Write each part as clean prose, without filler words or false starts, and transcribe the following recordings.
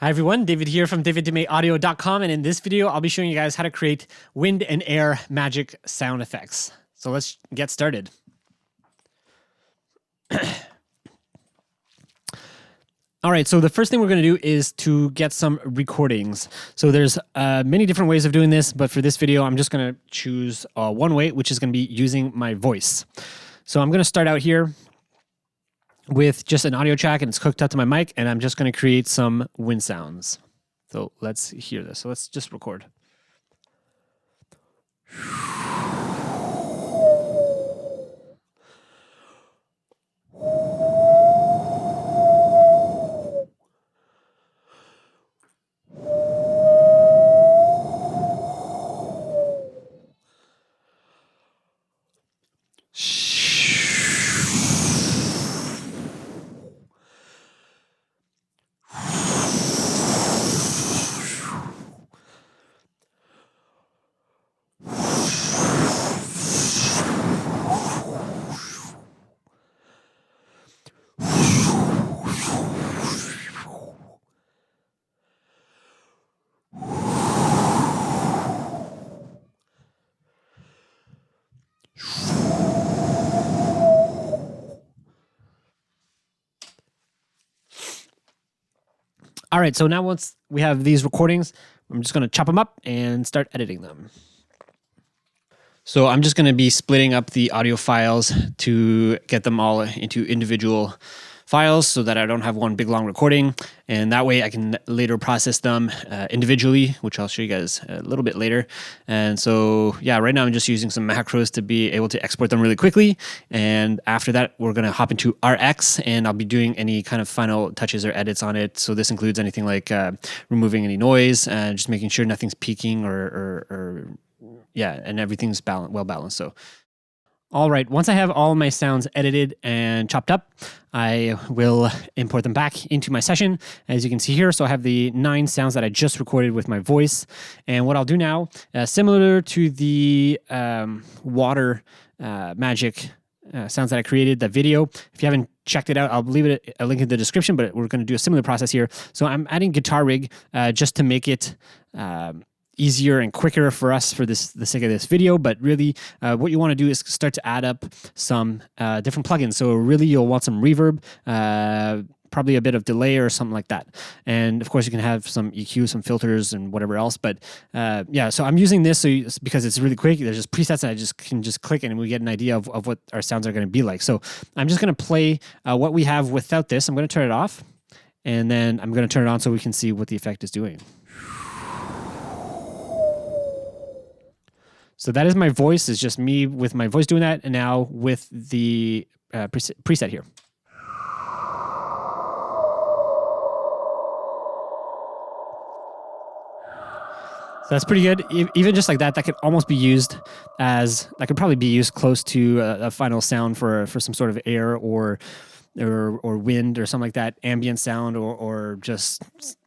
Hi everyone, David here from daviddumaiaudio.com, and in this video I'll be showing you guys how to create wind and air magic sound effects. So let's get started. All right, so the first thing we're going to do is to get some recordings. So there's many different ways of doing this, but for this video I'm just going to choose one way, which is going to be using my voice. So I'm going to start out here with just an audio track, and it's hooked up to my mic, and I'm just going to create some wind sounds. So let's hear this. So let's just record. All right, so now once we have these recordings, I'm just going to chop them up and start editing them. So I'm just going to be splitting up the audio files to get them all into individual files so that I don't have one big long recording, and that way I can later process them individually, which I'll show you guys a little bit later. And so yeah, right now I'm just using some macros to be able to export them really quickly, and after that we're going to hop into RX, and I'll be doing any kind of final touches or edits on it. So this includes anything like removing any noise and just making sure nothing's peaking or yeah, and everything's well balanced. So all right, once I have all my sounds edited and chopped up, I will import them back into my session, as you can see here. So I have the 9 sounds that I just recorded with my voice. And what I'll do now, similar to the water magic sounds that I created, that video, if you haven't checked it out, I'll leave it a link in the description, but we're going to do a similar process here. So I'm adding guitar rig just to make it easier and quicker for us for the sake of this video. But really what you want to do is start to add up some different plugins. So really you'll want some reverb, probably a bit of delay or something like that. And of course you can have some EQ, some filters and whatever else. But yeah, so I'm using this because it's really quick. There's just presets that I can just click and we get an idea of what our sounds are going to be like. So I'm just going to play what we have without this. I'm going to turn it off, and then I'm going to turn it on so we can see what the effect is doing. So that is my voice. It's just me with my voice doing that, and now with the preset here. So that's pretty good. Even just like that, that could almost be used as, that could probably be used close to a final sound for some sort of air or wind or something like that, ambient sound, or just,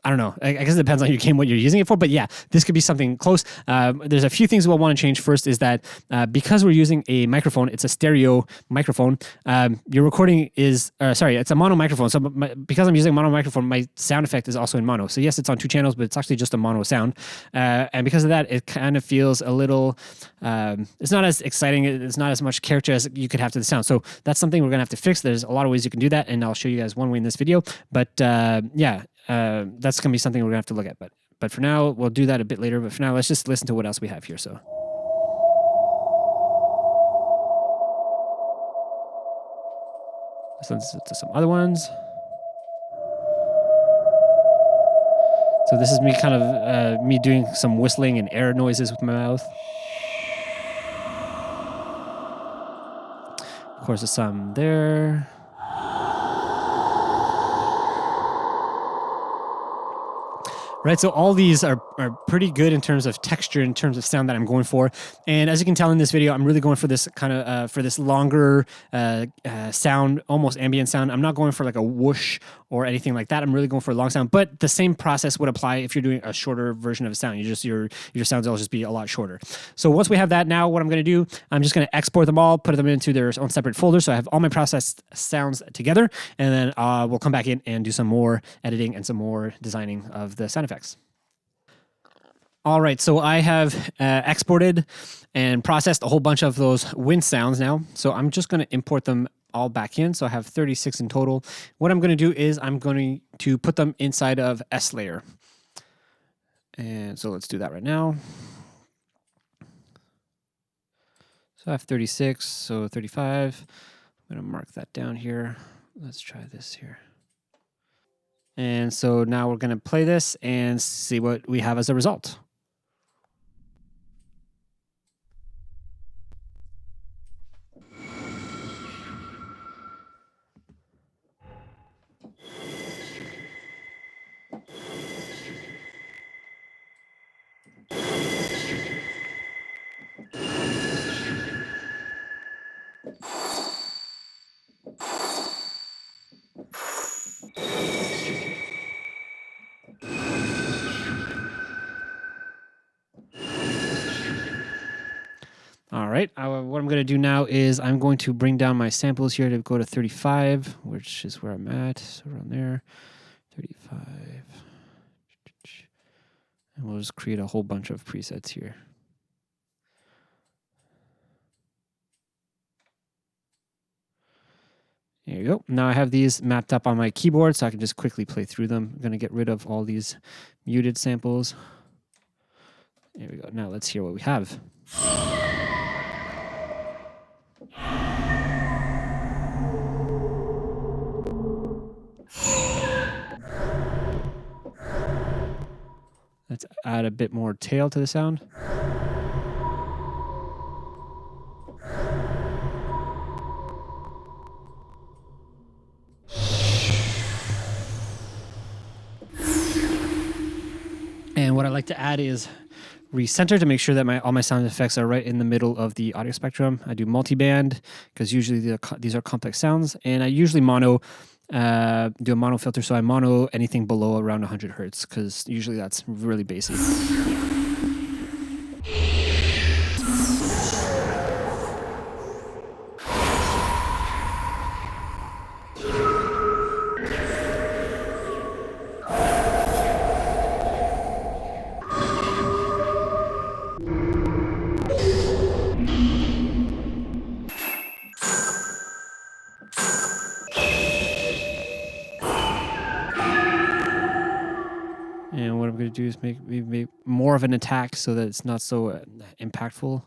I don't know. I guess it depends on your game, what you're using it for. But yeah, this could be something close. There's a few things we'll want to change. First is that because we're using a microphone, it's a stereo microphone. Your recording is, sorry, it's a mono microphone. So because I'm using a mono microphone, my sound effect is also in mono. So yes, it's on 2 channels, but it's actually just a mono sound. And because of that, it kind of feels a little, it's not as exciting. It's not as much character as you could have to the sound. So that's something we're going to have to fix. There's a lot of ways you can do that, and I'll show you guys one way in this video. But yeah, that's going to be something we're going to have to look at. But for now, we'll do that a bit later. But for now, let's just listen to what else we have here. So let's listen to some other ones. So this is me kind of me doing some whistling and air noises with my mouth. Of course, there's some there. Right, so all these are pretty good in terms of texture, in terms of sound that I'm going for. And as you can tell in this video, I'm really going for this kind of, for this longer sound, almost ambient sound. I'm not going for like a whoosh or anything like that. I'm really going for a long sound, but the same process would apply if you're doing a shorter version of a sound. Your sounds will just be a lot shorter. So once we have that, now what I'm going to do, I'm just going to export them all, put them into their own separate folder. So I have all my processed sounds together, and then we'll come back in and do some more editing and some more designing of the sound effects. All right, so I have exported and processed a whole bunch of those wind sounds now. So I'm just going to import them all back in. So I have 36 in total. What I'm going to do is I'm going to put them inside of S layer. And so let's do that right now. So I have 36, so 35. I'm going to mark that down here. Let's try this here. And so now we're going to play this and see what we have as a result. All right, what I'm going to do now is I'm going to bring down my samples here to go to 35, which is where I'm at. So around there, 35. And we'll just create a whole bunch of presets here. There you go. Now I have these mapped up on my keyboard, so I can just quickly play through them. I'm going to get rid of all these muted samples. There we go. Now let's hear what we have. Let's add a bit more tail to the sound. And what I like to add is recenter to make sure that all my sound effects are right in the middle of the audio spectrum. I do multiband because usually these are complex sounds, and I usually do a mono filter, so I mono anything below around 100 hertz because usually that's really basic. And what I'm going to do is make more of an attack so that it's not so impactful.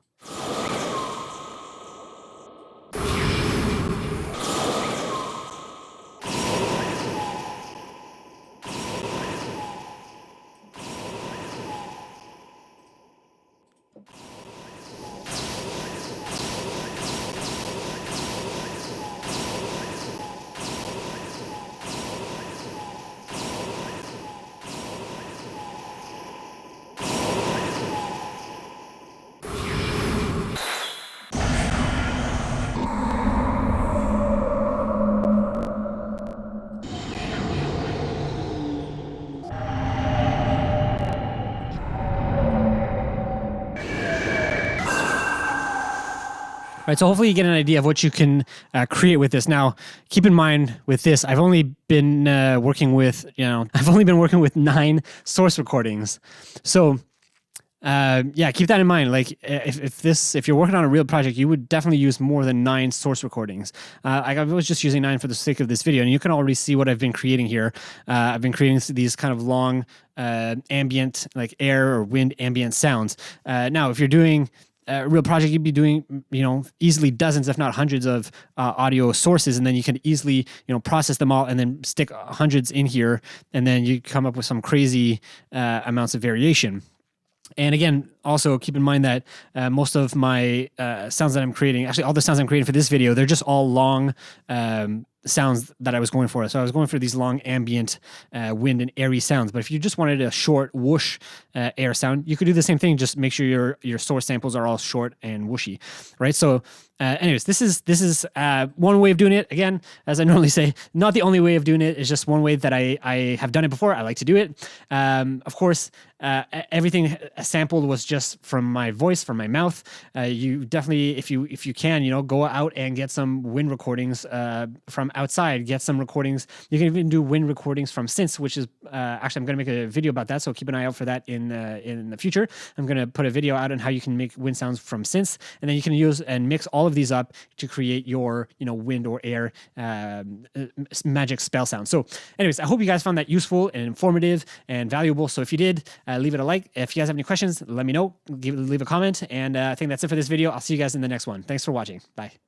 Right, so hopefully you get an idea of what you can create with this. Now, keep in mind with this, I've only been working with 9 source recordings. So, yeah, keep that in mind. Like, if you're working on a real project, you would definitely use more than 9 source recordings. I was just using 9 for the sake of this video, and you can already see what I've been creating here. I've been creating these kind of long ambient, like air or wind ambient sounds. Now, if you're doing a real project, you'd be doing, easily dozens, if not hundreds of audio sources, and then you can easily, process them all and then stick hundreds in here, and then you come up with some crazy amounts of variation. And again, Also, keep in mind that most of my sounds that I'm creating, actually all the sounds I'm creating for this video, they're just all long sounds that I was going for. So I was going for these long ambient wind and airy sounds. But if you just wanted a short whoosh air sound, you could do the same thing. Just make sure your source samples are all short and whooshy, right? So anyways, this is one way of doing it. Again, as I normally say, not the only way of doing it. It's just one way that I have done it before. I like to do it. Of course, everything sampled was just from my voice, from my mouth. You definitely, if you can, go out and get some wind recordings from outside. Get some recordings. You can even do wind recordings from synths, which is actually I'm going to make a video about that. So keep an eye out for that in the future. I'm going to put a video out on how you can make wind sounds from synths, and then you can use and mix all of these up to create your wind or air magic spell sound. So anyways, I hope you guys found that useful and informative and valuable. So if you did, leave it a like. If you guys have any questions, let me know. Leave a comment. And I think that's it for this video. I'll see you guys in the next one. Thanks for watching. Bye.